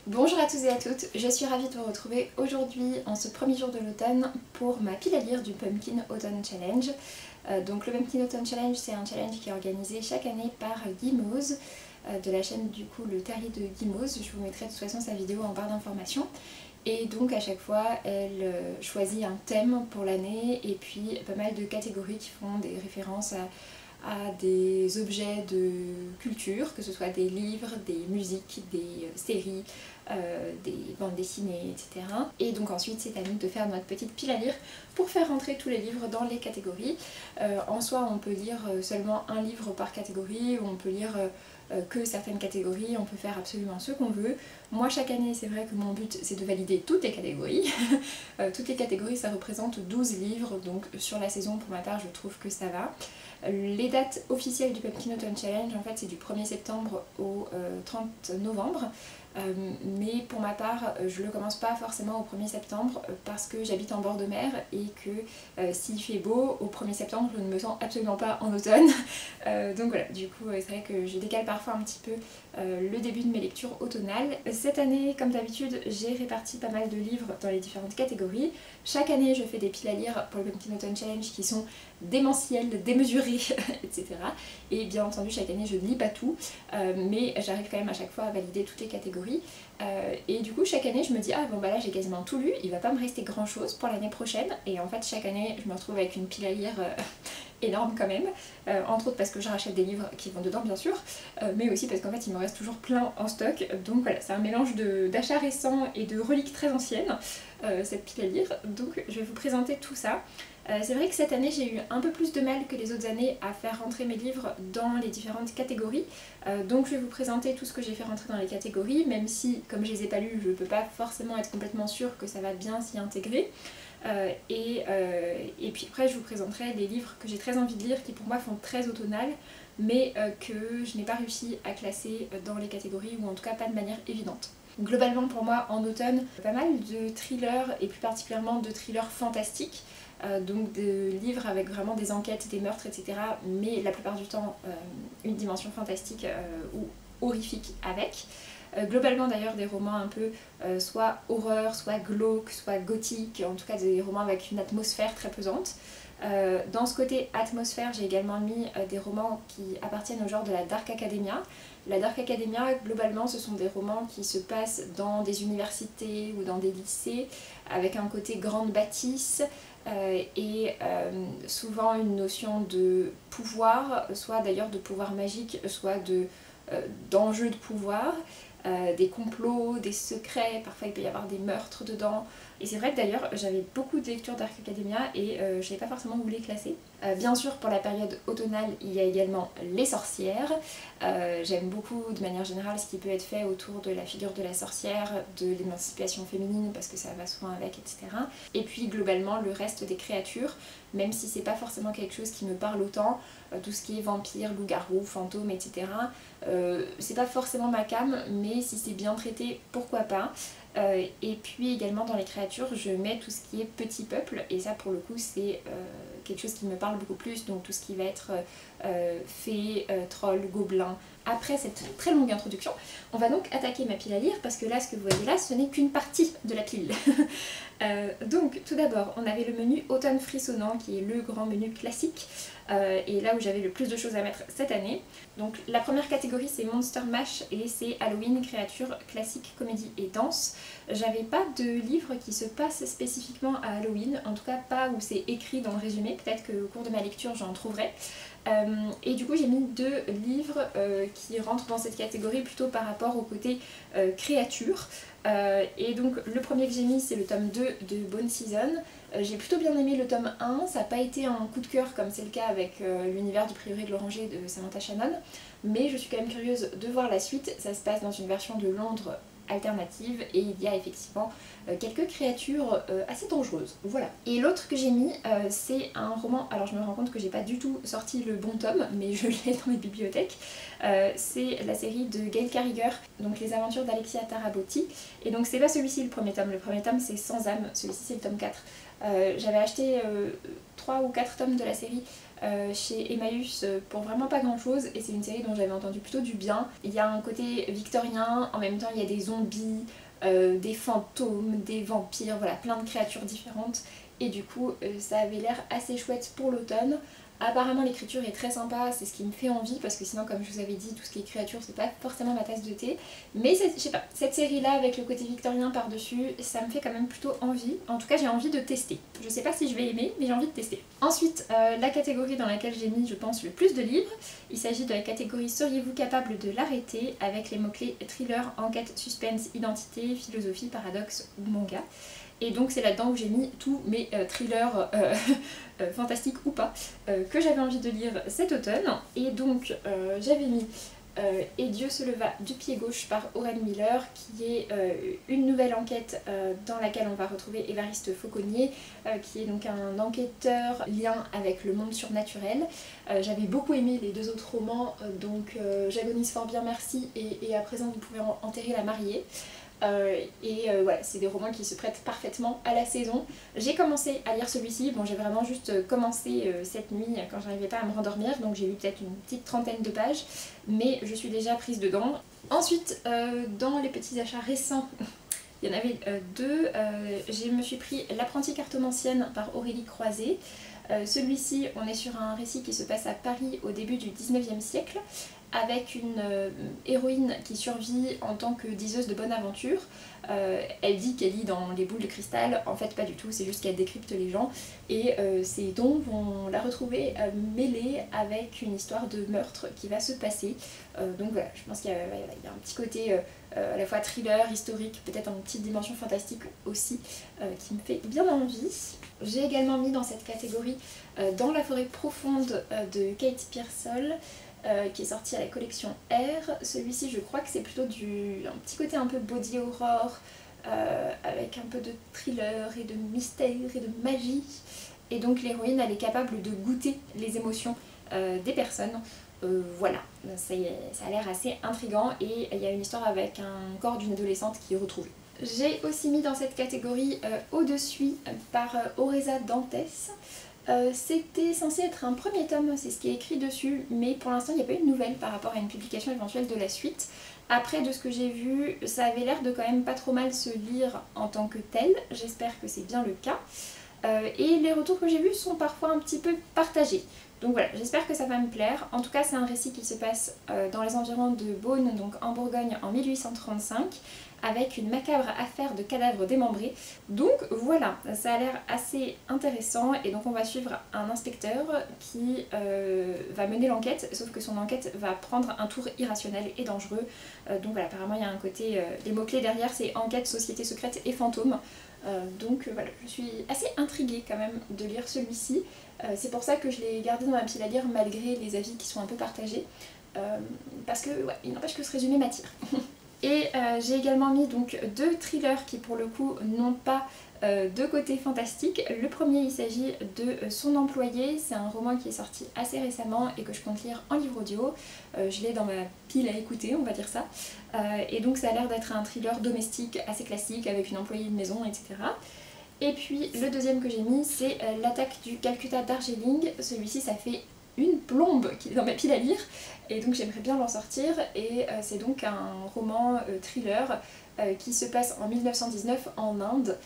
Bonjour à tous et à toutes, je suis ravie de vous retrouver aujourd'hui en ce premier jour de l'automne pour ma pile à lire du Pumpkin Autumn Challenge. Donc le Pumpkin Autumn Challenge, c'est un challenge qui est organisé chaque année par Guimauze, de la chaîne du coup Le Terrier de Guimauze. Je vous mettrai de toute façon sa vidéo en barre d'informations. Et donc à chaque fois elle choisit un thème pour l'année et puis pas mal de catégories qui font des références à des objets de culture, que ce soit des livres, des musiques, des séries, des bandes dessinées, etc. Et donc ensuite c'est à nous de faire notre petite pile à lire pour faire rentrer tous les livres dans les catégories. En soi on peut lire seulement un livre par catégorie, ou on peut lire que certaines catégories, on peut faire absolument ce qu'on veut. Moi chaque année c'est vrai que mon but c'est de valider toutes les catégories. Toutes les catégories ça représente 12 livres, donc sur la saison pour ma part je trouve que ça va. Les dates officielles du Pumpkin Autumn Challenge en fait c'est du 1er septembre au 30 novembre. Mais pour ma part je le commence pas forcément au 1er septembre parce que j'habite en bord de mer et que s'il fait beau au 1er septembre je ne me sens absolument pas en automne. Donc voilà, du coup c'est vrai que je décale parfois un petit peu le début de mes lectures automnales. Cette année comme d'habitude j'ai réparti pas mal de livres dans les différentes catégories. Chaque année je fais des piles à lire pour le Pumpkin Autumn Challenge qui sont démentielles, démesurées, etc. Et bien entendu chaque année je ne lis pas tout, mais j'arrive quand même à chaque fois à valider toutes les catégories. Et du coup chaque année je me dis ah bon bah là j'ai quasiment tout lu, il va pas me rester grand chose pour l'année prochaine, et en fait chaque année je me retrouve avec une pile à lire énorme quand même, entre autres parce que je rachète des livres qui vont dedans bien sûr, mais aussi parce qu'en fait il me reste toujours plein en stock, donc voilà c'est un mélange d'achats récents et de reliques très anciennes, cette pile à lire, donc je vais vous présenter tout ça. C'est vrai que cette année j'ai eu un peu plus de mal que les autres années à faire rentrer mes livres dans les différentes catégories, donc je vais vous présenter tout ce que j'ai fait rentrer dans les catégories, même si comme je les ai pas lus je peux pas forcément être complètement sûre que ça va bien s'y intégrer. Et puis après je vous présenterai des livres que j'ai très envie de lire qui pour moi font très automnal mais que je n'ai pas réussi à classer dans les catégories, ou en tout cas pas de manière évidente. Globalement pour moi en automne, pas mal de thrillers et plus particulièrement de thrillers fantastiques, donc de livres avec vraiment des enquêtes, des meurtres, etc. mais la plupart du temps une dimension fantastique ou horrifique avec. Globalement d'ailleurs des romans un peu soit horreur, soit glauque, soit gothique, en tout cas des romans avec une atmosphère très pesante. Dans ce côté atmosphère, j'ai également mis des romans qui appartiennent au genre de la Dark Academia. La Dark Academia, globalement, ce sont des romans qui se passent dans des universités ou dans des lycées, avec un côté grande bâtisse et souvent une notion de pouvoir, soit d'ailleurs de pouvoir magique, soit d'enjeu de pouvoir. Des complots, des secrets, parfois il peut y avoir des meurtres dedans. Et c'est vrai que d'ailleurs j'avais beaucoup de lectures Dark Academia et je savais pas forcément où les classer. Bien sûr pour la période automnale il y a également les sorcières. J'aime beaucoup de manière générale ce qui peut être fait autour de la figure de la sorcière, de l'émancipation féminine parce que ça va souvent avec, etc. Et puis globalement le reste des créatures, même si c'est pas forcément quelque chose qui me parle autant, tout ce qui est vampires, loups-garous, fantômes, etc. C'est pas forcément ma came, mais si c'est bien traité, pourquoi pas. Et puis également dans les créatures, je mets tout ce qui est petit peuple, et ça pour le coup c'est quelque chose qui me parle beaucoup plus, donc tout ce qui va être fées, trolls, gobelins. Après cette très longue introduction, on va donc attaquer ma pile à lire, parce que là, ce que vous voyez là, ce n'est qu'une partie de la pile. Donc tout d'abord, on avait le menu automne frissonnant, qui est le grand menu classique, et là où j'avais le plus de choses à mettre cette année. Donc la première catégorie c'est Monster Mash, et c'est Halloween, créatures, classique, comédie et danse. J'avais pas de livre qui se passe spécifiquement à Halloween, en tout cas pas où c'est écrit dans le résumé, peut-être qu'au cours de ma lecture j'en trouverai. Et du coup j'ai mis deux livres qui rentrent dans cette catégorie plutôt par rapport au côté créature. Et donc le premier que j'ai mis c'est le tome 2 de Bone Season. J'ai plutôt bien aimé le tome 1, ça n'a pas été un coup de cœur comme c'est le cas avec l'univers du prieuré de l'Oranger de Samantha Shannon, mais je suis quand même curieuse de voir la suite. Ça se passe dans une version de Londres alternative et il y a effectivement quelques créatures assez dangereuses, voilà. Et l'autre que j'ai mis c'est un roman, alors je me rends compte que j'ai pas du tout sorti le bon tome mais je l'ai dans mes bibliothèques, c'est la série de Gail Carriger, donc les aventures d'Alexia Tarabotti, et donc c'est pas celui-ci le premier tome c'est Sans âme, celui-ci c'est le tome 4. J'avais acheté 3 ou 4 tomes de la série chez Emmaüs pour vraiment pas grand chose, et c'est une série dont j'avais entendu plutôt du bien. Il y a un côté victorien, en même temps il y a des zombies, des fantômes, des vampires, voilà, plein de créatures différentes, et du coup ça avait l'air assez chouette pour l'automne. Apparemment l'écriture est très sympa, c'est ce qui me fait envie, parce que sinon, comme je vous avais dit, tout ce qui est créature c'est pas forcément ma tasse de thé. Mais je sais pas, cette série là avec le côté victorien par dessus, ça me fait quand même plutôt envie. En tout cas j'ai envie de tester. Je sais pas si je vais aimer, mais j'ai envie de tester. Ensuite, la catégorie dans laquelle j'ai mis je pense le plus de livres, il s'agit de la catégorie seriez-vous capable de l'arrêter, avec les mots-clés thriller, enquête, suspense, identité, philosophie, paradoxe ou manga. Et donc c'est là-dedans où j'ai mis tous mes thrillers fantastiques ou pas que j'avais envie de lire cet automne. Et donc j'avais mis Et Dieu se leva du pied gauche par Oren Miller, qui est une nouvelle enquête dans laquelle on va retrouver Évariste Fauconnier, qui est donc un enquêteur lien avec le monde surnaturel. J'avais beaucoup aimé les deux autres romans, donc J'agonise fort bien merci et à présent vous pouvez enterrer la mariée. Voilà, c'est des romans qui se prêtent parfaitement à la saison. J'ai commencé à lire celui-ci, bon j'ai vraiment juste commencé cette nuit quand j'arrivais pas à me rendormir, donc j'ai lu peut-être une petite trentaine de pages, mais je suis déjà prise dedans. Ensuite, dans les petits achats récents, il y en avait deux, je me suis pris L'Apprentie cartomancienne par Aurélie Croiset. Celui-ci, on est sur un récit qui se passe à Paris au début du 19e siècle, avec une héroïne qui survit en tant que diseuse de bonne aventure. Elle dit qu'elle lit dans les boules de cristal, en fait pas du tout, c'est juste qu'elle décrypte les gens, et ces dons vont la retrouver mêlée avec une histoire de meurtre qui va se passer. Donc voilà, je pense qu'il y a un petit côté à la fois thriller, historique, peut-être une petite dimension fantastique aussi, qui me fait bien envie. J'ai également mis dans cette catégorie Dans la forêt profonde de Kate Pearsall, qui est sorti à la collection R. Celui-ci je crois que c'est plutôt un petit côté un peu body horror, avec un peu de thriller et de mystère et de magie. Et donc l'héroïne elle est capable de goûter les émotions des personnes. Voilà, ça a l'air assez intriguant, et il y a une histoire avec un corps d'une adolescente qui est retrouvé. J'ai aussi mis dans cette catégorie Au-dessus par Oreza Dantes. C'était censé être un premier tome, c'est ce qui est écrit dessus, mais pour l'instant il n'y a pas eu de nouvelles par rapport à une publication éventuelle de la suite. Après, de ce que j'ai vu, ça avait l'air de quand même pas trop mal se lire en tant que tel, j'espère que c'est bien le cas. Et les retours que j'ai vus sont parfois un petit peu partagés. Donc voilà, j'espère que ça va me plaire. En tout cas, c'est un récit qui se passe dans les environs de Beaune, donc en Bourgogne, en 1835, avec une macabre affaire de cadavres démembrés. Donc voilà, ça a l'air assez intéressant, et donc on va suivre un inspecteur qui va mener l'enquête, sauf que son enquête va prendre un tour irrationnel et dangereux. Donc voilà, apparemment il y a un côté, les mots-clés derrière c'est enquête, société secrète et fantôme. Donc voilà, je suis assez intriguée quand même de lire celui-ci. C'est pour ça que je l'ai gardé dans ma pile à lire malgré les avis qui sont un peu partagés. Parce que ouais, il n'empêche que ce résumé m'attire. Et j'ai également mis donc deux thrillers qui pour le coup n'ont pas de côté fantastique. Le premier, il s'agit de Son employé, c'est un roman qui est sorti assez récemment et que je compte lire en livre audio. Je l'ai dans ma pile à écouter, on va dire ça. Et donc ça a l'air d'être un thriller domestique assez classique avec une employée de maison, etc. Et puis le deuxième que j'ai mis, c'est L'attaque du Calcutta Darjeeling. Celui-ci, ça fait une plombe qui est dans ma pile à lire, et donc j'aimerais bien l'en sortir. Et c'est donc un roman thriller qui se passe en 1919 en Inde,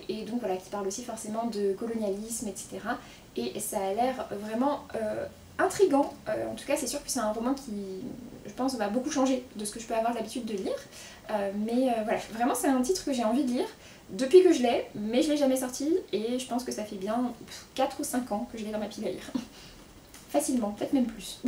et donc voilà, qui parle aussi forcément de colonialisme, etc. Et ça a l'air vraiment intriguant. En tout cas c'est sûr que c'est un roman qui, je pense, va beaucoup changer de ce que je peux avoir l'habitude de lire. Mais voilà, vraiment c'est un titre que j'ai envie de lire depuis que je l'ai, mais je l'ai jamais sorti, et je pense que ça fait bien 4 ou 5 ans que je l'ai dans ma pile à lire. Facilement, peut-être même plus.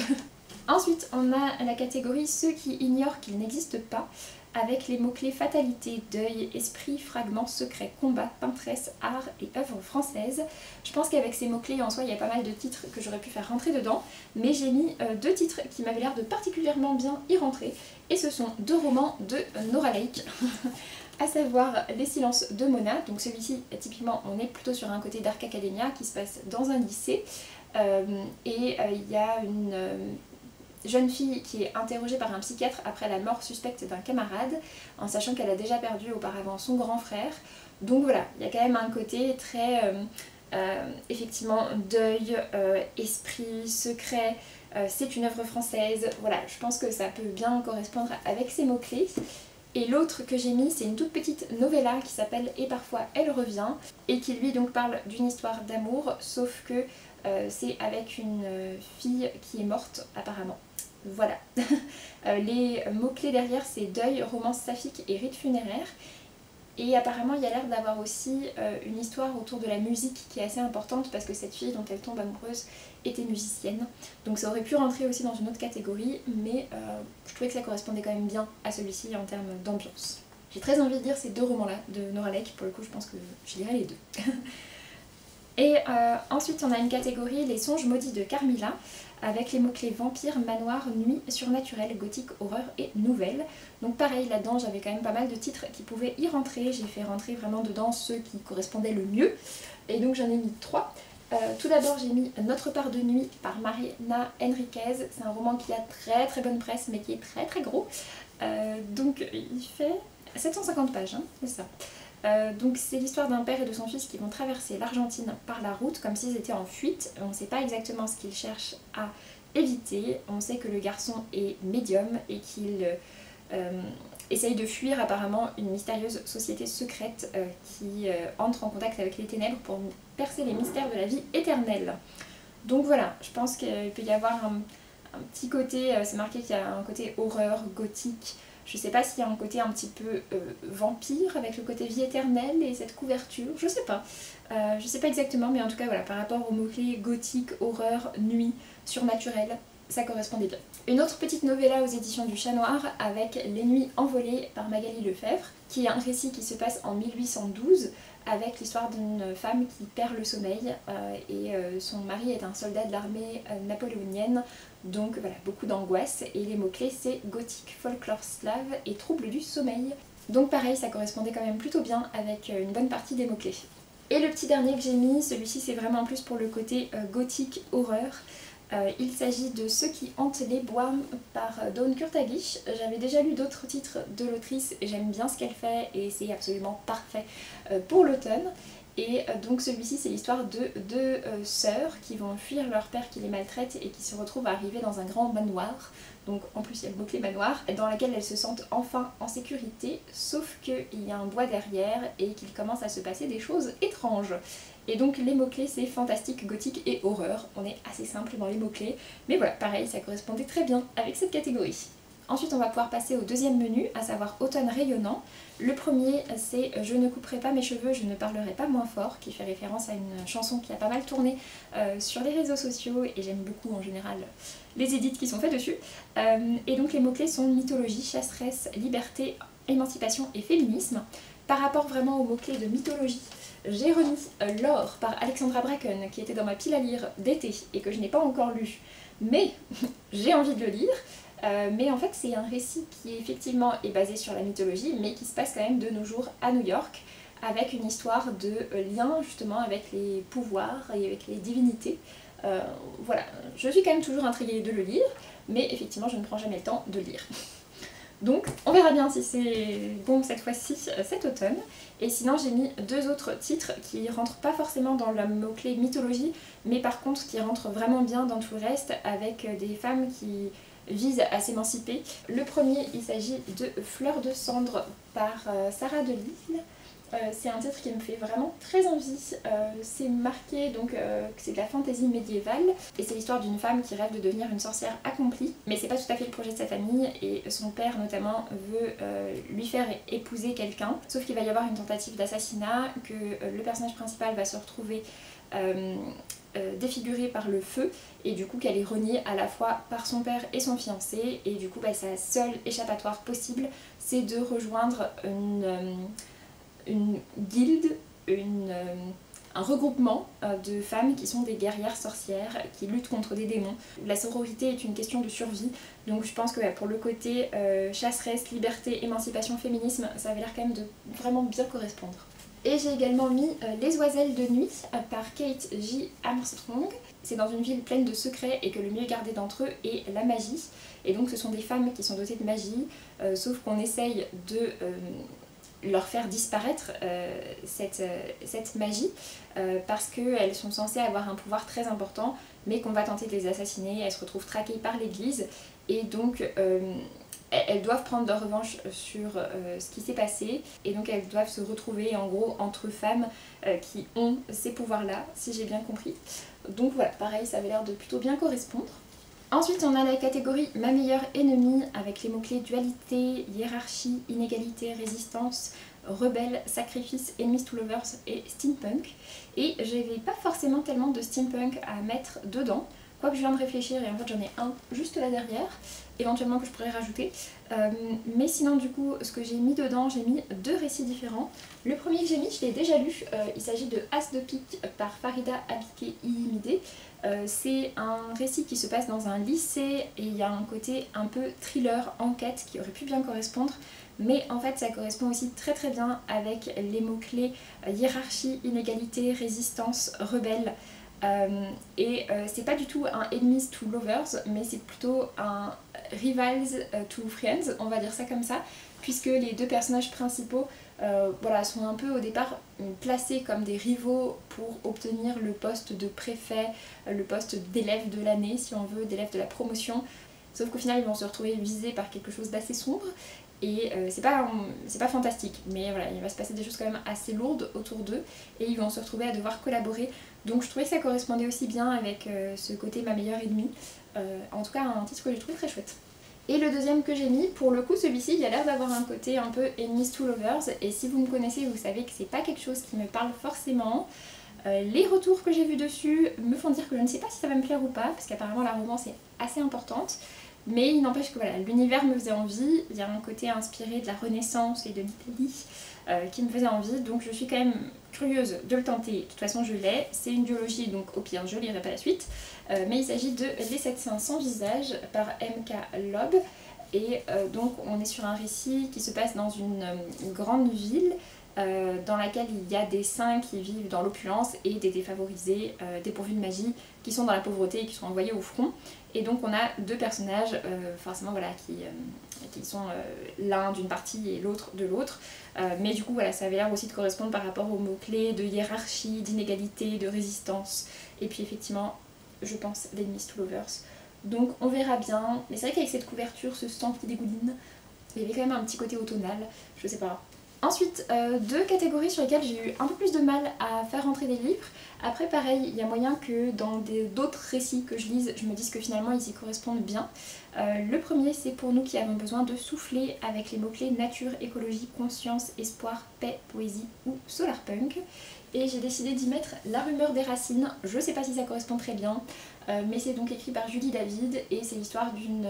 Ensuite, on a la catégorie Ceux qui ignorent qu'il n'existe pas, avec les mots-clés fatalité, deuil, esprit, fragment, secret, combat, peintresse, art et œuvres françaises. Je pense qu'avec ces mots-clés, en soi, il y a pas mal de titres que j'aurais pu faire rentrer dedans, mais j'ai mis deux titres qui m'avaient l'air de particulièrement bien y rentrer, et ce sont deux romans de Nora Lake. À savoir Les silences de Mona. Donc celui-ci, typiquement, on est plutôt sur un côté Dark Academia qui se passe dans un lycée, et il y a une jeune fille qui est interrogée par un psychiatre après la mort suspecte d'un camarade, en sachant qu'elle a déjà perdu auparavant son grand frère. Donc voilà, il y a quand même un côté très Effectivement, deuil, esprit, secret, c'est une œuvre française. Voilà, je pense que ça peut bien correspondre avec ces mots-clés. Et l'autre que j'ai mis, c'est une toute petite novella qui s'appelle Et parfois elle revient, et qui lui donc parle d'une histoire d'amour, sauf que c'est avec une fille qui est morte apparemment. Voilà. Les mots-clés derrière, c'est deuil, romance saphique et rite funéraire. Et apparemment il y a l'air d'avoir aussi une histoire autour de la musique qui est assez importante, parce que cette fille dont elle tombe amoureuse était musicienne. Donc ça aurait pu rentrer aussi dans une autre catégorie, mais je trouvais que ça correspondait quand même bien à celui-ci en termes d'ambiance. J'ai très envie de lire ces deux romans là de Nora Lake, pour le coup je pense que je lirai les deux. Et ensuite on a une catégorie les songes maudits de Carmilla, avec les mots-clés vampire, manoir, nuit, surnaturel, gothique, horreur et nouvelle. Donc pareil, là-dedans j'avais quand même pas mal de titres qui pouvaient y rentrer. J'ai fait rentrer vraiment dedans ceux qui correspondaient le mieux. Et donc j'en ai mis 3. Tout d'abord j'ai mis Notre part de nuit par Marina Enriquez. C'est un roman qui a très très bonne presse mais qui est très très gros. Donc il fait 750 pages, hein, c'est ça. Donc c'est l'histoire d'un père et de son fils qui vont traverser l'Argentine par la route comme s'ils étaient en fuite. On ne sait pas exactement ce qu'ils cherchent à éviter. On sait que le garçon est médium et qu'il essaye de fuir apparemment une mystérieuse société secrète qui entre en contact avec les ténèbres pour percer les mystères de la vie éternelle. Donc voilà, je pense qu'il peut y avoir un petit côté, c'est marqué qu'il y a un côté horreur, gothique. Je sais pas s'il y a un côté un petit peu vampire avec le côté vie éternelle et cette couverture, je sais pas. Je sais pas exactement, mais en tout cas voilà, par rapport aux mots-clés gothique, horreur, nuit, surnaturel, ça correspondait bien. Une autre petite novella aux éditions du Chat Noir avec Les Nuits envolées par Magali Lefebvre, qui est un récit qui se passe en 1812 avec l'histoire d'une femme qui perd le sommeil et son mari est un soldat de l'armée napoléonienne, donc voilà, beaucoup d'angoisse, et les mots-clés c'est gothique, folklore slave et trouble du sommeil. Donc pareil, ça correspondait quand même plutôt bien avec une bonne partie des mots-clés. Et le petit dernier que j'ai mis, celui-ci c'est vraiment plus pour le côté gothique horreur. Il s'agit de Ceux qui hantent les bois par Dawn Kurtagish. J'avais déjà lu d'autres titres de l'autrice, j'aime bien ce qu'elle fait et c'est absolument parfait pour l'automne. Et donc celui-ci c'est l'histoire de deux sœurs qui vont fuir leur père qui les maltraite et qui se retrouvent à arriver dans un grand manoir. Donc en plus il y a le mot-clé manoir, dans laquelle elles se sentent enfin en sécurité, sauf qu'il y a un bois derrière et qu'il commence à se passer des choses étranges. Et donc les mots-clés c'est fantastique, gothique et horreur. On est assez simple dans les mots-clés, mais voilà, pareil, ça correspondait très bien avec cette catégorie. Ensuite on va pouvoir passer au deuxième menu, à savoir Automne rayonnant. Le premier c'est Je ne couperai pas mes cheveux, je ne parlerai pas moins fort, qui fait référence à une chanson qui a pas mal tourné sur les réseaux sociaux et j'aime beaucoup en général les édits qui sont faits dessus. Et donc les mots-clés sont mythologie, chasseresse, liberté, émancipation et féminisme. Par rapport vraiment aux mots-clés de mythologie, j'ai remis L'or par Alexandra Bracken qui était dans ma pile à lire d'été et que je n'ai pas encore lu, mais j'ai envie de le lire. Mais en fait c'est un récit qui effectivement est basé sur la mythologie mais qui se passe quand même de nos jours à New York avec une histoire de lien justement avec les pouvoirs et avec les divinités. Voilà, je suis quand même toujours intriguée de le lire mais effectivement je ne prends jamais le temps de lire. Donc on verra bien si c'est bon cette fois-ci, cet automne. Et sinon j'ai mis deux autres titres qui rentrent pas forcément dans le mot-clé mythologie, mais par contre qui rentrent vraiment bien dans tout le reste, avec des femmes qui visent à s'émanciper. Le premier, il s'agit de Fleur de cendre par Sarah Delisle. C'est un titre qui me fait vraiment très envie. C'est marqué donc que c'est de la fantaisie médiévale et c'est l'histoire d'une femme qui rêve de devenir une sorcière accomplie, mais c'est pas tout à fait le projet de sa famille et son père notamment veut lui faire épouser quelqu'un, sauf qu'il va y avoir une tentative d'assassinat, que le personnage principal va se retrouver défigurée par le feu et du coup qu'elle est reniée à la fois par son père et son fiancé et du coup sa seule échappatoire possible c'est de rejoindre une guilde, un regroupement de femmes qui sont des guerrières sorcières qui luttent contre des démons. La sororité est une question de survie, donc je pense que pour le côté chasseresse, liberté, émancipation, féminisme, ça avait l'air quand même de vraiment bien correspondre. Et j'ai également mis Les oiselles de nuit par Kate J. Armstrong. C'est dans une ville pleine de secrets et que le mieux gardé d'entre eux est la magie. Et donc ce sont des femmes qui sont dotées de magie, sauf qu'on essaye de leur faire disparaître cette magie parce qu'elles sont censées avoir un pouvoir très important mais qu'on va tenter de les assassiner. Elles se retrouvent traquées par l'église et donc elles doivent prendre leur revanche sur ce qui s'est passé et donc elles doivent se retrouver en gros entre femmes qui ont ces pouvoirs là, si j'ai bien compris. Donc voilà, pareil, ça avait l'air de plutôt bien correspondre. Ensuite on a la catégorie ma meilleure ennemie avec les mots-clés dualité, hiérarchie, inégalité, résistance, rebelle, sacrifice, enemies to lovers et steampunk. Et j'avais pas forcément tellement de steampunk à mettre dedans, quoique je viens de réfléchir et en fait j'en ai un juste là derrière, éventuellement que je pourrais rajouter. Mais sinon du coup ce que j'ai mis dedans, j'ai mis 2 récits différents. Le premier que j'ai mis, je l'ai déjà lu, il s'agit de As de pique par Farida Abike Iyimide. C'est un récit qui se passe dans un lycée et il y a un côté un peu thriller, enquête qui aurait pu bien correspondre. Mais en fait ça correspond aussi très très bien avec les mots-clés hiérarchie, inégalité, résistance, rebelle. C'est pas du tout un enemies to lovers mais c'est plutôt un rivals to friends, on va dire ça comme ça, puisque les 2 personnages principaux voilà, sont un peu au départ placés comme des rivaux pour obtenir le poste de préfet, le poste d'élève de l'année si on veut, d'élève de la promotion, sauf qu'au final ils vont se retrouver visés par quelque chose d'assez sombre. Et c'est pas fantastique, mais voilà, il va se passer des choses quand même assez lourdes autour d'eux et ils vont se retrouver à devoir collaborer. Donc je trouvais que ça correspondait aussi bien avec ce côté ma meilleure ennemie. En tout cas un titre que j'ai trouvé très chouette. Et le deuxième que j'ai mis, pour le coup celui-ci il a l'air d'avoir un côté un peu enemies to lovers et si vous me connaissez vous savez que c'est pas quelque chose qui me parle forcément. Les retours que j'ai vus dessus me font dire que je ne sais pas si ça va me plaire ou pas parce qu'apparemment la romance est assez importante. Mais il n'empêche que voilà, l'univers me faisait envie, il y a un côté inspiré de la Renaissance et de l'Italie qui me faisait envie, donc je suis quand même curieuse de le tenter. De toute façon je l'ai, c'est une duologie donc au pire je lirai pas la suite, mais il s'agit de Les 7 saints sans visage par M.K. Lob et donc on est sur un récit qui se passe dans une grande ville dans laquelle il y a des saints qui vivent dans l'opulence et des défavorisés dépourvus de magie qui sont dans la pauvreté et qui sont envoyés au front. Et donc on a 2 personnages forcément voilà, qui sont l'un d'une partie et l'autre de l'autre. Mais du coup voilà, ça avait l'air aussi de correspondre par rapport aux mots-clés de hiérarchie, d'inégalité, de résistance. Et puis effectivement, je pense l'enemies to lovers. Donc on verra bien. Mais c'est vrai qu'avec cette couverture, ce stand qui dégouline, il y avait quand même un petit côté automnal, je sais pas. Ensuite, 2 catégories sur lesquelles j'ai eu un peu plus de mal à faire rentrer des livres. Après pareil, il y a moyen que dans d'autres récits que je lise, je me dise que finalement ils y correspondent bien. Le premier c'est pour nous qui avons besoin de souffler avec les mots-clés nature, écologie, conscience, espoir, paix, poésie ou solarpunk. Et j'ai décidé d'y mettre La rumeur des racines. Je sais pas si ça correspond très bien, mais c'est donc écrit par Julie David et c'est l'histoire d'une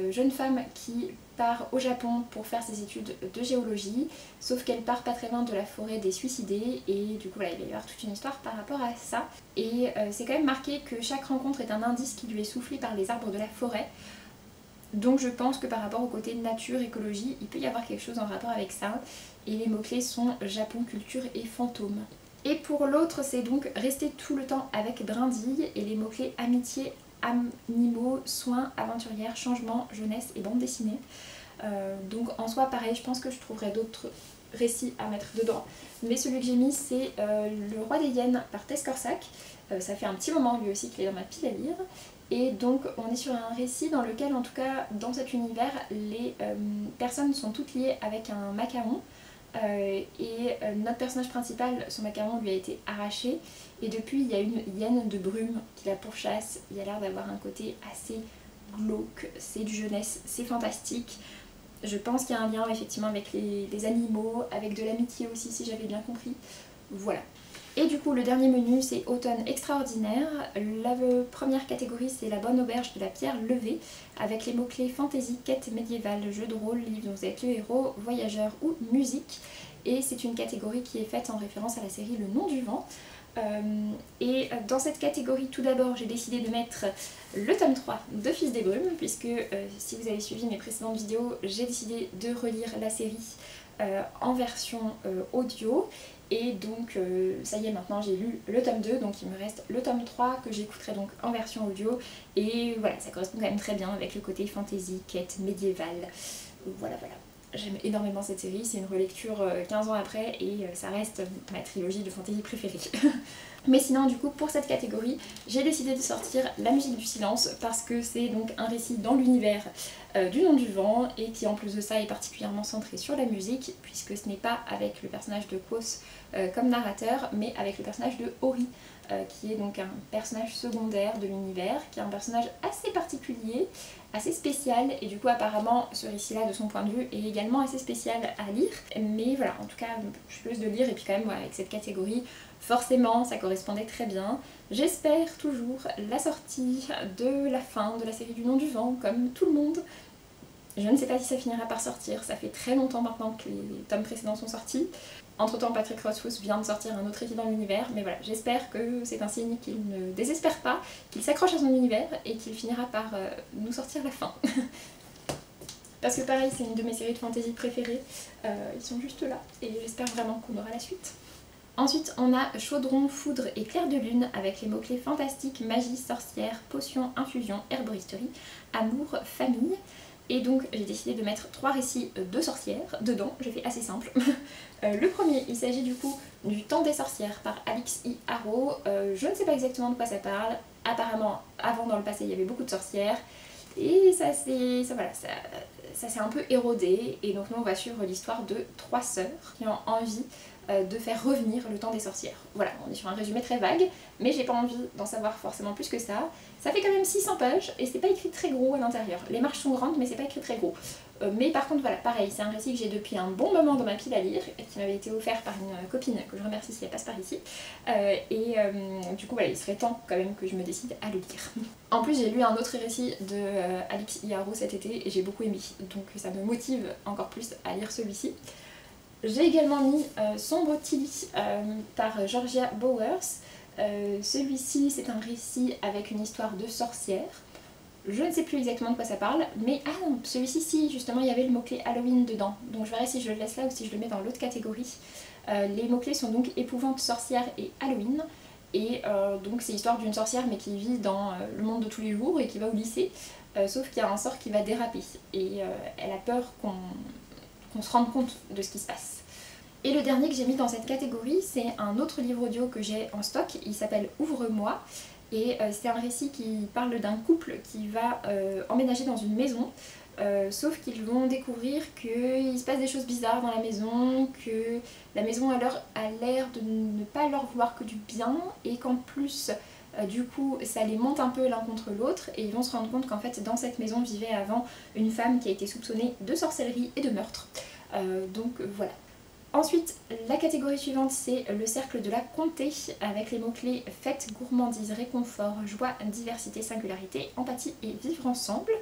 jeune femme qui part au Japon pour faire ses études de géologie, sauf qu'elle part pas très loin de la forêt des suicidés et du coup voilà, il va y avoir toute une histoire par rapport à ça. Et c'est quand même marqué que chaque rencontre est un indice qui lui est soufflé par les arbres de la forêt. Donc je pense que par rapport au côté nature, écologie, il peut y avoir quelque chose en rapport avec ça. Et les mots-clés sont Japon, culture et fantôme. Et pour l'autre, c'est donc rester tout le temps avec brindille et les mots-clés amitié, animaux, soins, aventurière, changement, jeunesse et bande dessinée. Donc en soi pareil, je pense que je trouverai d'autres récits à mettre dedans. Mais celui que j'ai mis c'est Le Roi des Hyènes par Tess Corsac. Ça fait un petit moment lui aussi qu'il est dans ma pile à lire. Et donc on est sur un récit dans lequel en tout cas dans cet univers les personnes sont toutes liées avec un macaron. Notre personnage principal, son macaron lui a été arraché et depuis il y a une hyène de brume qui la pourchasse. Il y a l'air d'avoir un côté assez glauque, c'est du jeunesse, c'est fantastique. Je pense qu'il y a un lien effectivement avec les animaux, avec de l'amitié aussi si j'avais bien compris. Voilà. Et du coup le dernier menu c'est Automne extraordinaire. La première catégorie c'est La bonne auberge de la pierre levée avec les mots-clés fantasy, quête médiévale, jeu de rôle, livre dont vous êtes le héros, voyageur ou musique. Et c'est une catégorie qui est faite en référence à la série Le Nom du Vent. Et dans cette catégorie tout d'abord j'ai décidé de mettre le tome 3 de Fils des Brumes puisque si vous avez suivi mes précédentes vidéos j'ai décidé de relire la série en version audio. Et donc ça y est, maintenant j'ai lu le tome 2, donc il me reste le tome 3 que j'écouterai donc en version audio. Et voilà, ça correspond quand même très bien avec le côté fantasy, quête médiévale. Voilà, voilà. j'aime énormément cette série, c'est une relecture 15 ans après et ça reste ma trilogie de fantasy préférée. Mais sinon du coup pour cette catégorie j'ai décidé de sortir La musique du silence parce que c'est donc un récit dans l'univers du Nom du vent et qui en plus de ça est particulièrement centré sur la musique puisque ce n'est pas avec le personnage de Quoth comme narrateur mais avec le personnage de Ori qui est donc un personnage secondaire de l'univers, qui est un personnage assez particulier, assez spécial et du coup apparemment ce récit là de son point de vue est également assez spécial à lire. Mais voilà, en tout cas je suis curieuse de lire et puis quand même ouais, avec cette catégorie forcément ça correspondait très bien. J'espère toujours la sortie de la fin de la série du Nom du vent comme tout le monde. Je ne sais pas si ça finira par sortir, ça fait très longtemps maintenant que les tomes précédents sont sortis. Entre temps Patrick Rothfuss vient de sortir un autre récit dans l'univers, mais voilà, j'espère que c'est un signe qu'il ne désespère pas, qu'il s'accroche à son univers et qu'il finira par nous sortir la fin. Parce que pareil, c'est une de mes séries de fantasy préférées, ils sont juste là et j'espère vraiment qu'on aura la suite. Ensuite on a Chaudron, Foudre et Clair de Lune avec les mots-clés fantastique, magie, sorcière, potion, infusion, herboristerie, amour, famille. Et donc j'ai décidé de mettre 3 récits de sorcières dedans, j'ai fait assez simple. Le premier, il s'agit du coup du Temps des sorcières par Alix I. Harrow. Je ne sais pas exactement de quoi ça parle. Apparemment, avant dans le passé, il y avait beaucoup de sorcières. Et ça s'est un peu érodé. Et donc nous, on va suivre l'histoire de 3 sœurs qui ont envie de faire revenir le temps des sorcières. Voilà, on est sur un résumé très vague, mais j'ai pas envie d'en savoir forcément plus que ça. Ça fait quand même 600 pages et c'est pas écrit très gros à l'intérieur. Les marges sont grandes mais c'est pas écrit très gros. Mais par contre voilà, pareil, c'est un récit que j'ai depuis un bon moment dans ma pile à lire, qui m'avait été offert par une copine que je remercie si elle passe par ici. Du coup voilà, il serait temps quand même que je me décide à le lire. En plus j'ai lu un autre récit de Alix I. Harrow cet été et j'ai beaucoup aimé, donc ça me motive encore plus à lire celui-ci. J'ai également mis Sombre Tilly par Georgia Bowers. Celui-ci c'est un récit avec une histoire de sorcière. Je ne sais plus exactement de quoi ça parle, mais ah non, celui-ci si, justement il y avait le mot-clé Halloween dedans. Donc je verrai si je le laisse là ou si je le mets dans l'autre catégorie. Les mots-clés sont donc épouvante, sorcière et Halloween. Et donc c'est l'histoire d'une sorcière mais qui vit dans le monde de tous les jours et qui va au lycée. Sauf qu'il y a un sort qui va déraper et elle a peur qu'on se rende compte de ce qui se passe. Et le dernier que j'ai mis dans cette catégorie, c'est un autre livre audio que j'ai en stock, il s'appelle Ouvre-moi, et c'est un récit qui parle d'un couple qui va emménager dans une maison, sauf qu'ils vont découvrir qu'il se passe des choses bizarres dans la maison, que la maison a l'air de ne pas leur vouloir que du bien, et qu'en plus du coup ça les monte un peu l'un contre l'autre et ils vont se rendre compte qu'en fait dans cette maison vivait avant une femme qui a été soupçonnée de sorcellerie et de meurtre. Donc voilà. Ensuite, la catégorie suivante, c'est le cercle de la comté avec les mots-clés fête, gourmandise, réconfort, joie, diversité, singularité, empathie et vivre ensemble.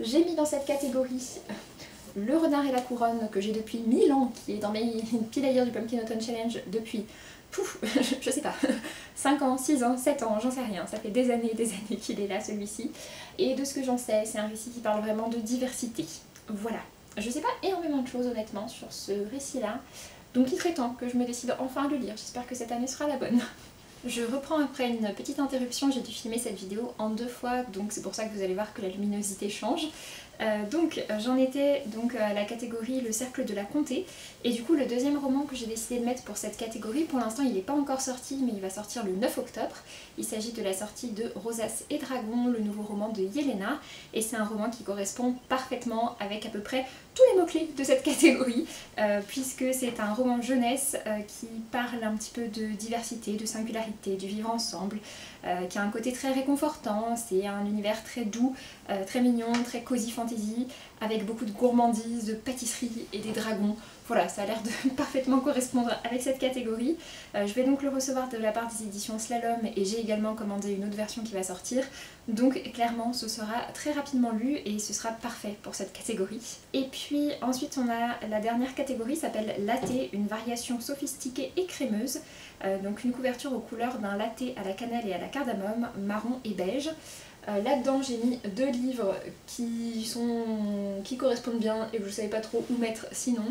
J'ai mis dans cette catégorie le renard et la couronne que j'ai depuis 1000 ans, qui est dans mes piles à lire du Pumpkin Autumn Challenge depuis, je sais pas, 5 ans, 6 ans, 7 ans, j'en sais rien, ça fait des années qu'il est là celui-ci. Et de ce que j'en sais, c'est un récit qui parle vraiment de diversité. Voilà. Je sais pas énormément de choses honnêtement sur ce récit-là. Donc il serait temps que je me décide enfin à le lire, j'espère que cette année sera la bonne. Je reprends après une petite interruption, j'ai dû filmer cette vidéo en 2 fois, donc c'est pour ça que vous allez voir que la luminosité change. J'en étais à la catégorie Le cercle de la comté, et du coup le deuxième roman que j'ai décidé de mettre pour cette catégorie, pour l'instant il n'est pas encore sorti mais il va sortir le 9 octobre. Il s'agit de la sortie de Rosas et Dragons, le nouveau roman de Yelena, et c'est un roman qui correspond parfaitement avec à peu près tous les mots-clés de cette catégorie, puisque c'est un roman jeunesse qui parle un petit peu de diversité, de singularité, du vivre ensemble, qui a un côté très réconfortant, c'est un univers très doux, très mignon, très cosy fantasy, avec beaucoup de gourmandises, de pâtisseries et des dragons. Voilà, ça a l'air de parfaitement correspondre avec cette catégorie. Je vais donc le recevoir de la part des éditions Slalom et j'ai également commandé une autre version qui va sortir. Donc clairement ce sera très rapidement lu et ce sera parfait pour cette catégorie. Et puis ensuite on a la dernière catégorie, s'appelle Latte, une variation sophistiquée et crémeuse. Donc une couverture aux couleurs d'un latte à la cannelle et à la cardamome, marron et beige. Là-dedans j'ai mis 2 livres qui correspondent bien et que je ne savais pas trop où mettre sinon.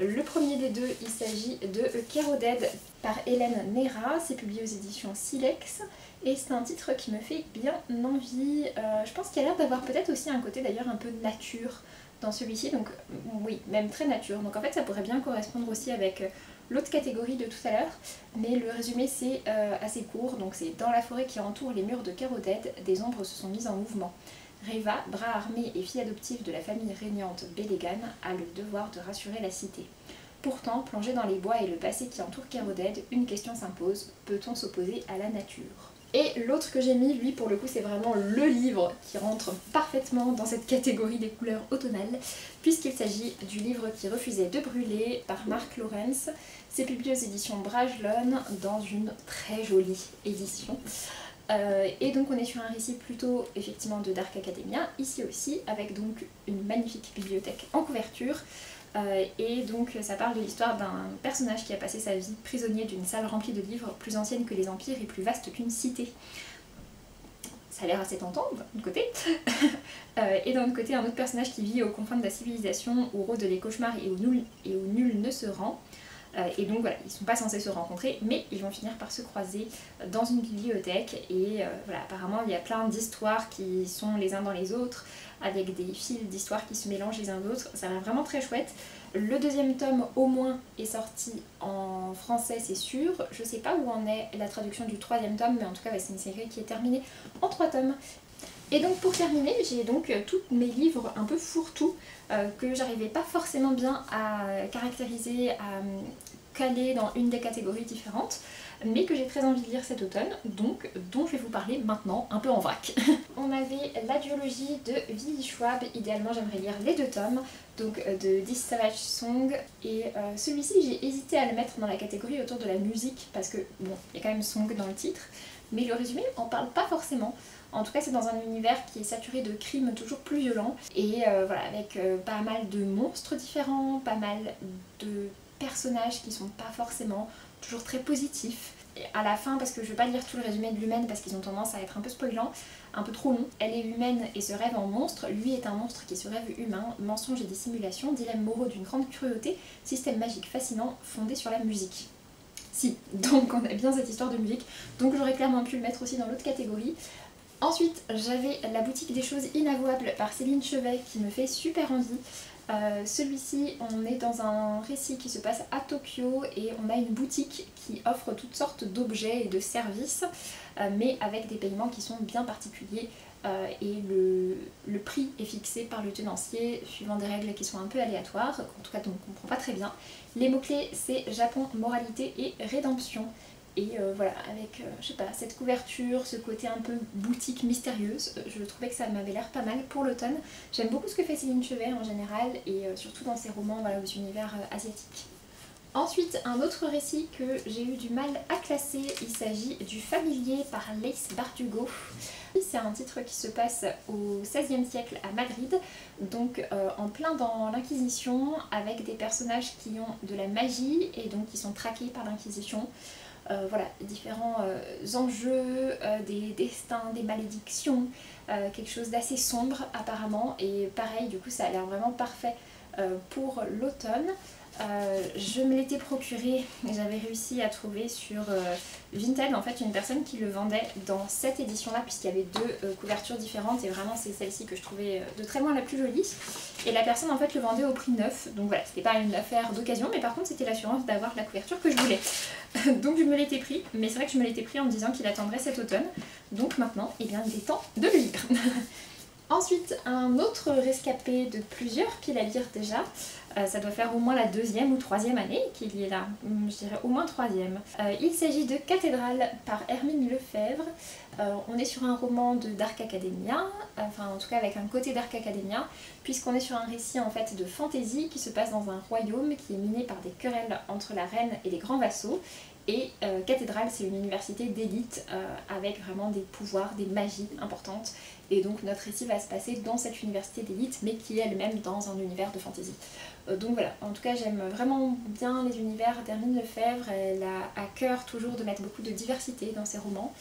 Le premier des deux, il s'agit de Keroded par Hélène Nera, c'est publié aux éditions Silex et c'est un titre qui me fait bien envie. Je pense qu'il a l'air d'avoir peut-être aussi un côté d'ailleurs un peu de nature dans celui-ci, donc oui, même très nature. Donc en fait ça pourrait bien correspondre aussi avec l'autre catégorie de tout à l'heure, mais le résumé c'est assez court, donc c'est dans la forêt qui entoure les murs de Caroded, des ombres se sont mises en mouvement. Reva, bras armé et fille adoptive de la famille régnante Belegan, a le devoir de rassurer la cité. Pourtant, plongé dans les bois et le passé qui entoure Caroded, une question s'impose, peut-on s'opposer à la nature ? Et l'autre que j'ai mis, lui pour le coup c'est vraiment le livre qui rentre parfaitement dans cette catégorie des couleurs automnales, puisqu'il s'agit du livre qui refusait de brûler par Mark Lawrence. C'est publié aux éditions Brajlon dans une très jolie édition. Et donc on est sur un récit plutôt effectivement de Dark Academia, ici aussi, avec donc une magnifique bibliothèque en couverture. Et donc ça parle de l'histoire d'un personnage qui a passé sa vie prisonnier d'une salle remplie de livres, plus ancienne que les empires et plus vaste qu'une cité. Ça a l'air assez tentant d'un côté. Et d'un autre côté un autre personnage qui vit aux confins de la civilisation, où rôdent les cauchemars et où nul ne se rend. Et donc voilà, ils ne sont pas censés se rencontrer, mais ils vont finir par se croiser dans une bibliothèque. Et voilà, apparemment il y a plein d'histoires qui sont les uns dans les autres, avec des fils d'histoires qui se mélangent les uns aux autres. Ça a l'air vraiment très chouette. Le deuxième tome au moins est sorti en français, c'est sûr. Je sais pas où en est la traduction du troisième tome, mais en tout cas c'est une série qui est terminée en 3 tomes. Et donc pour terminer, j'ai donc tous mes livres un peu fourre-tout que j'arrivais pas forcément bien à caractériser, à caler dans une des catégories différentes, mais que j'ai très envie de lire cet automne, donc dont je vais vous parler maintenant, un peu en vrac. On avait la duologie de V.E. Schwab, idéalement j'aimerais lire les 2 tomes, donc de This Savage Song, et celui-ci j'ai hésité à le mettre dans la catégorie autour de la musique, parce que bon, il y a quand même Song dans le titre, mais le résumé en parle pas forcément. En tout cas c'est dans un univers qui est saturé de crimes toujours plus violents, et voilà, avec pas mal de monstres différents, pas mal de personnages qui sont pas forcément toujours très positifs. Et à la fin, parce que je vais pas lire tout le résumé de l'humaine parce qu'ils ont tendance à être un peu spoilants, un peu trop long. Elle est humaine et se rêve en monstre, lui est un monstre qui se rêve humain, mensonge et dissimulation, dilemme moraux d'une grande cruauté, système magique fascinant fondé sur la musique. Si, donc on a bien cette histoire de musique, donc j'aurais clairement pu le mettre aussi dans l'autre catégorie. Ensuite, j'avais La boutique des choses inavouables par Céline Chevet qui me fait super envie. Celui-ci, on est dans un récit qui se passe à Tokyo et on a une boutique qui offre toutes sortes d'objets et de services, mais avec des paiements qui sont bien particuliers et le prix est fixé par le tenancier suivant des règles qui sont un peu aléatoires, en tout cas on ne comprend pas très bien. Les mots-clés c'est Japon, moralité et rédemption. Et voilà, avec, je sais pas, cette couverture, ce côté un peu boutique mystérieuse, je trouvais que ça m'avait l'air pas mal pour l'automne. J'aime beaucoup ce que fait Céline Chevet en général, et surtout dans ses romans voilà, aux univers asiatiques. Ensuite, un autre récit que j'ai eu du mal à classer, il s'agit du Familier par Laïs Bardugo. C'est un titre qui se passe au XVIe siècle à Madrid, donc en plein dans l'Inquisition, avec des personnages qui ont de la magie et donc qui sont traqués par l'Inquisition. Voilà, différents enjeux, des destins, des malédictions, quelque chose d'assez sombre apparemment, et pareil du coup ça a l'air vraiment parfait pour l'automne. Je me l'étais procuré et j'avais réussi à trouver sur Vinted en fait une personne qui le vendait dans cette édition là, puisqu'il y avait 2 couvertures différentes et vraiment c'est celle-ci que je trouvais de très loin la plus jolie, et la personne en fait le vendait au prix neuf, donc voilà, c'était pas une affaire d'occasion, mais par contre c'était l'assurance d'avoir la couverture que je voulais. Donc je me l'étais pris, mais c'est vrai que je me l'étais pris en me disant qu'il attendrait cet automne, donc maintenant eh bien il est temps de le lire. Ensuite, un autre rescapé de plusieurs piles à lire déjà, ça doit faire au moins la 2e ou 3e année qu'il y est là, je dirais au moins 3e. Il s'agit de Cathédrale par Hermine Lefebvre. On est sur un roman de Dark Academia, enfin en tout cas avec un côté Dark Academia, puisqu'on est sur un récit en fait de fantasy qui se passe dans un royaume qui est miné par des querelles entre la reine et les grands vassaux. Et Cathédrale, c'est une université d'élite avec vraiment des pouvoirs, des magies importantes. Et donc notre récit va se passer dans cette université d'élite, mais qui est elle-même dans un univers de fantasy. Donc voilà, en tout cas j'aime vraiment bien les univers d'Hermine Lefebvre. Elle a à cœur toujours de mettre beaucoup de diversité dans ses romans.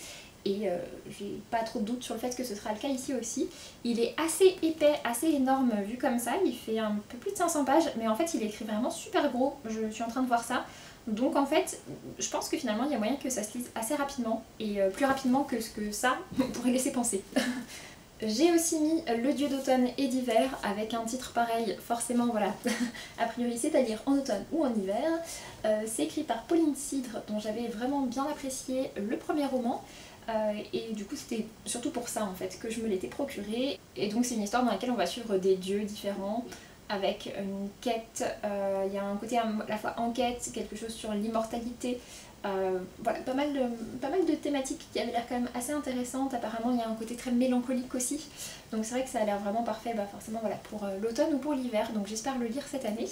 Et j'ai pas trop de doute sur le fait que ce sera le cas ici aussi. Il est assez épais, assez énorme vu comme ça, il fait un peu plus de 500 pages, mais en fait il est écrit vraiment super gros, je suis en train de voir ça. Donc en fait, je pense que finalement il y a moyen que ça se lise assez rapidement, et plus rapidement que ce que ça pourrait laisser penser. J'ai aussi mis Le Dieu d'automne et d'hiver avec un titre pareil, forcément voilà, a priori c'est à lire en automne ou en hiver. C'est écrit par Pauline Cidre dont j'avais vraiment bien apprécié le premier roman. Et du coup c'était surtout pour ça en fait que je me l'étais procuré. Et donc c'est une histoire dans laquelle on va suivre des dieux différents avec une quête, il y a un côté à la fois enquête, quelque chose sur l'immortalité. Voilà, pas mal de thématiques qui avaient l'air quand même assez intéressantes. Apparemment il y a un côté très mélancolique aussi. Donc c'est vrai que ça a l'air vraiment parfait forcément voilà, pour l'automne ou pour l'hiver. Donc j'espère le lire cette année.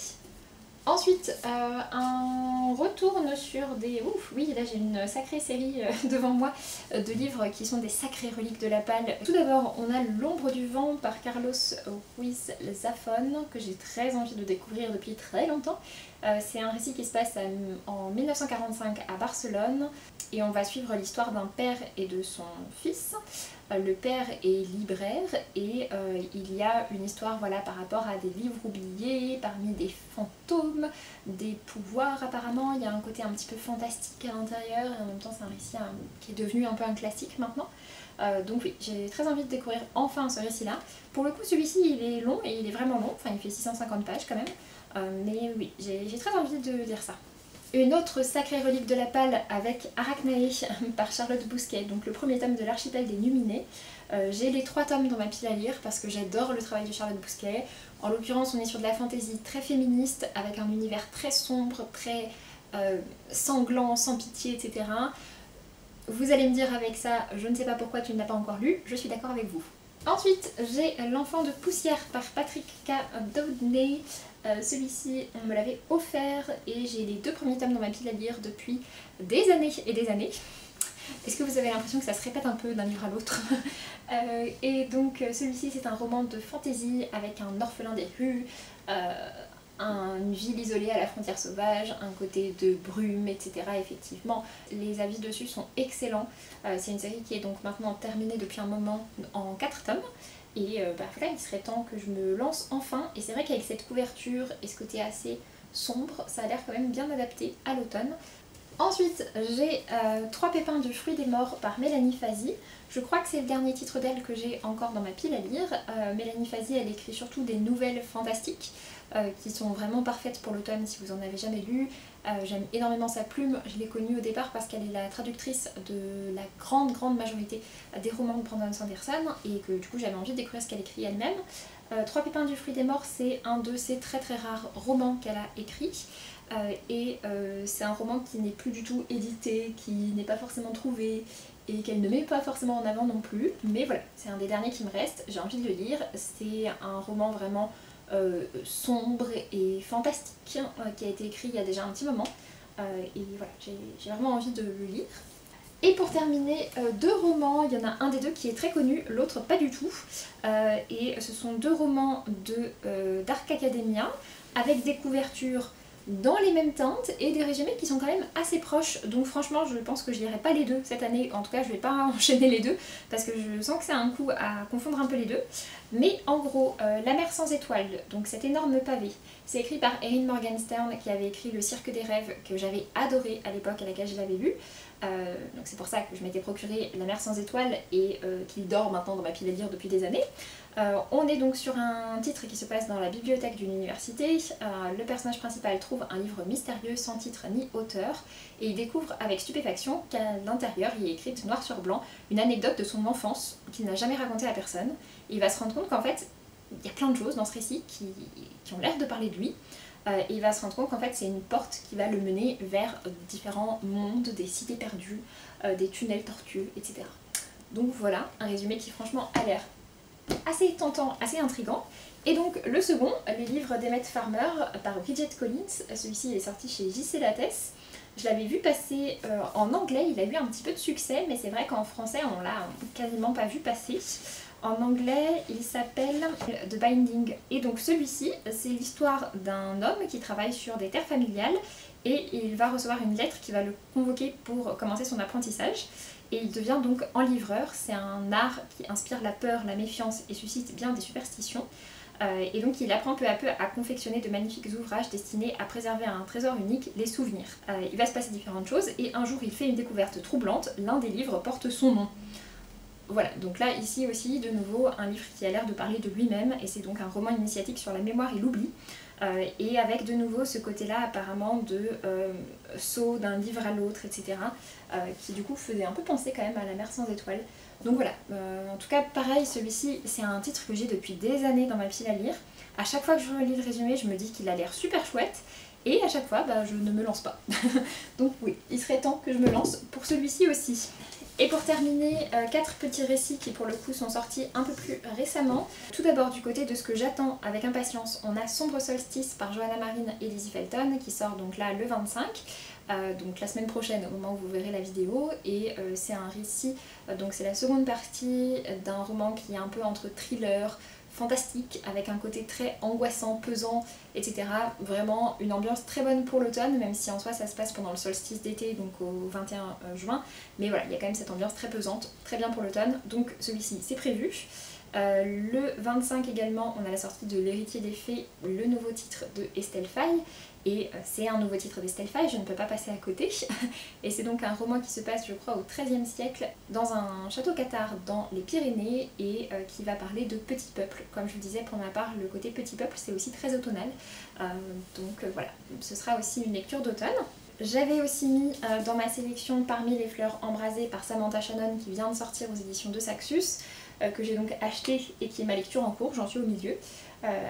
Ensuite, on retourne sur des... Ouf, oui, là j'ai une sacrée série devant moi de livres qui sont des sacrées reliques de la palle. Tout d'abord, on a L'ombre du vent par Carlos Ruiz Zafón, que j'ai très envie de découvrir depuis très longtemps. C'est un récit qui se passe en 1945 à Barcelone et on va suivre l'histoire d'un père et de son fils. Le père est libraire et il y a une histoire voilà, par rapport à des livres oubliés, parmi des fantômes, des pouvoirs apparemment. Il y a un côté un petit peu fantastique à l'intérieur et en même temps c'est un récit qui est devenu un peu un classique maintenant. Donc oui, j'ai très envie de découvrir enfin ce récit-là. Pour le coup celui-ci il est long et il est vraiment long, enfin il fait 650 pages quand même. Mais oui, j'ai très envie de lire ça. Une autre sacrée relique de la palle avec Arachnae par Charlotte Bousquet, donc le premier tome de l'Archipel des Numinés. J'ai les 3 tomes dans ma pile à lire parce que j'adore le travail de Charlotte Bousquet. En l'occurrence on est sur de la fantaisie très féministe avec un univers très sombre, très sanglant, sans pitié, etc. Vous allez me dire avec ça, je ne sais pas pourquoi tu ne l'as pas encore lu, je suis d'accord avec vous. Ensuite, j'ai L'enfant de poussière par Patrick K. Dowdney. Celui-ci, on me l'avait offert et j'ai les 2 premiers tomes dans ma pile à lire depuis des années et des années. Est-ce que vous avez l'impression que ça se répète un peu d'un livre à l'autre? Et donc celui-ci c'est un roman de fantasy avec un orphelin des rues, une ville isolée à la frontière sauvage, un côté de brume, etc. Effectivement, les avis dessus sont excellents. C'est une série qui est donc maintenant terminée depuis un moment en 4 tomes. Et voilà, il serait temps que je me lance enfin. Et c'est vrai qu'avec cette couverture et ce côté assez sombre, ça a l'air quand même bien adapté à l'automne. Ensuite, j'ai 3 pépins du fruit des morts par Mélanie Fazi. Je crois que c'est le dernier titre d'elle que j'ai encore dans ma pile à lire. Mélanie Fazi, elle écrit surtout des nouvelles fantastiques qui sont vraiment parfaites pour l'automne si vous en avez jamais lu. J'aime énormément sa plume. Je l'ai connue au départ parce qu'elle est la traductrice de la grande majorité des romans de Brandon Sanderson et que du coup j'avais envie de découvrir ce qu'elle écrit elle-même. 3 pépins du fruit des morts, c'est un de ses très rares romans qu'elle a écrit. C'est un roman qui n'est plus du tout édité, qui n'est pas forcément trouvé et qu'elle ne met pas forcément en avant non plus. Mais voilà, c'est un des derniers qui me reste, j'ai envie de le lire. C'est un roman vraiment sombre et fantastique qui a été écrit il y a déjà un petit moment. Et voilà, j'ai vraiment envie de le lire. Et pour terminer, 2 romans, il y en a un des 2 qui est très connu, l'autre pas du tout. Et ce sont 2 romans de Dark Academia avec des couvertures dans les mêmes teintes et des résumés qui sont quand même assez proches. Donc franchement je pense que je lirai pas les 2 cette année, en tout cas je vais pas enchaîner les 2 parce que je sens que c'est un coup à confondre un peu les 2. Mais en gros, La mer sans étoiles, donc cet énorme pavé, c'est écrit par Erin Morgenstern qui avait écrit Le Cirque des rêves que j'avais adoré à l'époque à laquelle je l'avais lu. Donc c'est pour ça que je m'étais procuré La mer sans étoiles et qu'il dort maintenant dans ma pile à lire depuis des années. On est donc sur un titre qui se passe dans la bibliothèque d'une université. Le personnage principal trouve un livre mystérieux sans titre ni auteur et il découvre avec stupéfaction qu'à l'intérieur il y a écrite noir sur blanc une anecdote de son enfance qu'il n'a jamais racontée à personne. Et il va se rendre compte qu'en fait il y a plein de choses dans ce récit qui ont l'air de parler de lui. Et il va se rendre compte qu'en fait c'est une porte qui va le mener vers différents mondes, des cités perdues, des tunnels tortueux, etc. Donc voilà, un résumé qui franchement a l'air assez tentant, assez intriguant. Et donc le second, Les livres d'Emmett Farmer par Bridget Collins, celui-ci est sorti chez J.C. Lattès. Je l'avais vu passer en anglais, il a eu un petit peu de succès, mais c'est vrai qu'en français on l'a quasiment pas vu passer. En anglais, il s'appelle The Binding. Et donc celui-ci, c'est l'histoire d'un homme qui travaille sur des terres familiales et il va recevoir une lettre qui va le convoquer pour commencer son apprentissage. Et il devient donc enlivreur. C'est un art qui inspire la peur, la méfiance et suscite bien des superstitions. Et donc il apprend peu à peu à confectionner de magnifiques ouvrages destinés à préserver un trésor unique, les souvenirs. Il va se passer différentes choses et un jour il fait une découverte troublante, l'un des livres porte son nom. Voilà, donc là ici aussi de nouveau un livre qui a l'air de parler de lui-même et c'est donc un roman initiatique sur la mémoire et l'oubli. Et avec de nouveau ce côté-là apparemment de saut d'un livre à l'autre, etc. Qui du coup faisait un peu penser quand même à La mer sans étoiles. Donc voilà, en tout cas pareil, celui-ci c'est un titre que j'ai depuis des années dans ma pile à lire. À chaque fois que je relis le résumé, je me dis qu'il a l'air super chouette. Et à chaque fois, je ne me lance pas. Donc oui, il serait temps que je me lance pour celui-ci aussi. Et pour terminer, 4 petits récits qui pour le coup sont sortis un peu plus récemment. Tout d'abord du côté de ce que j'attends avec impatience, on a Sombre Solstice par Johanna Marine et Lizzie Felton qui sort donc là le 25. Donc la semaine prochaine au moment où vous verrez la vidéo, et c'est un récit, donc c'est la seconde partie d'un roman qui est un peu entre thriller, fantastique, avec un côté très angoissant, pesant, etc. Vraiment une ambiance très bonne pour l'automne, même si en soi ça se passe pendant le solstice d'été, donc au 21 juin, mais voilà, il y a quand même cette ambiance très pesante, très bien pour l'automne, donc celui-ci c'est prévu. Le 25 également, on a la sortie de L'Héritier des Fées, le nouveau titre de Estelle Faye, et c'est un nouveau titre d'Estelle Faye, je ne peux pas passer à côté. Et c'est donc un roman qui se passe, je crois, au XIIIe siècle, dans un château cathare dans les Pyrénées, et qui va parler de petits peuples. Comme je vous disais, pour ma part, le côté petit peuple, c'est aussi très automnal. Voilà, ce sera aussi une lecture d'automne. J'avais aussi mis dans ma sélection Parmi les fleurs embrasées par Samantha Shannon qui vient de sortir aux éditions de Saxus, que j'ai donc acheté et qui est ma lecture en cours, j'en suis au milieu,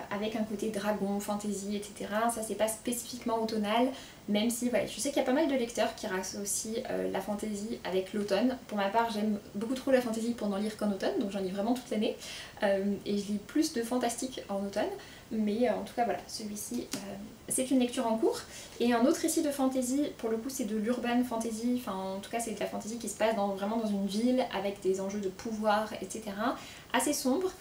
avec un côté dragon, fantasy, etc. Ça c'est pas spécifiquement automnal, même si voilà, je sais qu'il y a pas mal de lecteurs qui associent la fantasy avec l'automne. Pour ma part j'aime beaucoup trop la fantasy pour n'en lire qu'en automne, donc j'en lis vraiment toute l'année, et je lis plus de fantastique en automne. Mais en tout cas voilà, celui-ci c'est une lecture en cours. Et un autre récit de fantasy, pour le coup c'est de l'urban fantasy, enfin en tout cas c'est de la fantasy qui se passe vraiment dans une ville avec des enjeux de pouvoir, etc. Assez sombre,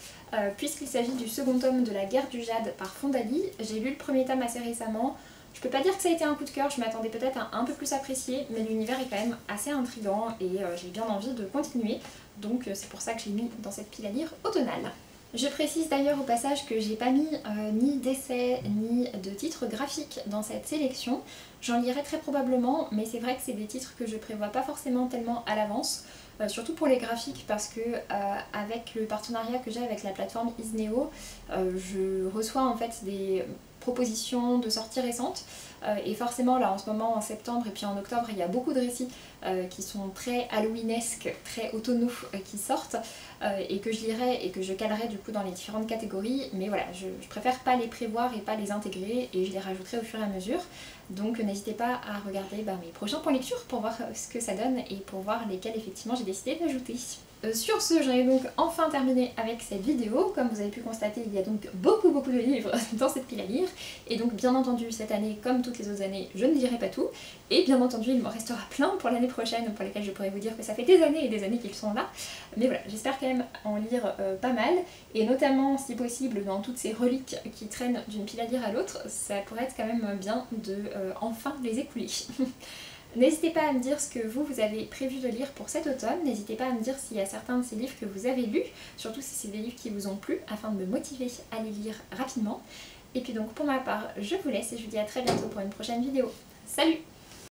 puisqu'il s'agit du second tome de La Guerre du Jade par Fondali. J'ai lu le premier tome assez récemment. Je peux pas dire que ça a été un coup de cœur, je m'attendais peut-être à un peu plus apprécier, mais l'univers est quand même assez intriguant et j'ai bien envie de continuer. Donc c'est pour ça que je l'ai mis dans cette pile à lire automnale. Je précise d'ailleurs au passage que j'ai pas mis ni d'essai ni de titres graphiques dans cette sélection. J'en lirai très probablement, mais c'est vrai que c'est des titres que je prévois pas forcément tellement à l'avance. Surtout pour les graphiques parce que avec le partenariat que j'ai avec la plateforme Isneo, je reçois en fait des propositions de sorties récentes et forcément là en ce moment en septembre et puis en octobre il y a beaucoup de récits qui sont très halloweenesques, très automnaux qui sortent et que je lirai et que je calerai du coup dans les différentes catégories, mais voilà, je préfère pas les prévoir et pas les intégrer et je les rajouterai au fur et à mesure. Donc n'hésitez pas à regarder mes prochains points lecture pour voir ce que ça donne et pour voir lesquels effectivement j'ai décidé d'ajouter. Sur ce, j'en ai donc enfin terminé avec cette vidéo. Comme vous avez pu constater, il y a donc beaucoup de livres dans cette pile à lire. Et donc bien entendu, cette année, comme toutes les autres années, je ne lirai pas tout. Et bien entendu, il m'en restera plein pour l'année prochaine, pour lesquels je pourrais vous dire que ça fait des années et des années qu'ils sont là. Mais voilà, j'espère quand même en lire pas mal. Et notamment, si possible, dans toutes ces reliques qui traînent d'une pile à lire à l'autre, ça pourrait être quand même bien de enfin les écouler. N'hésitez pas à me dire ce que vous avez prévu de lire pour cet automne, n'hésitez pas à me dire s'il y a certains de ces livres que vous avez lus, surtout si c'est des livres qui vous ont plu, afin de me motiver à les lire rapidement. Et puis donc pour ma part, je vous laisse et je vous dis à très bientôt pour une prochaine vidéo. Salut!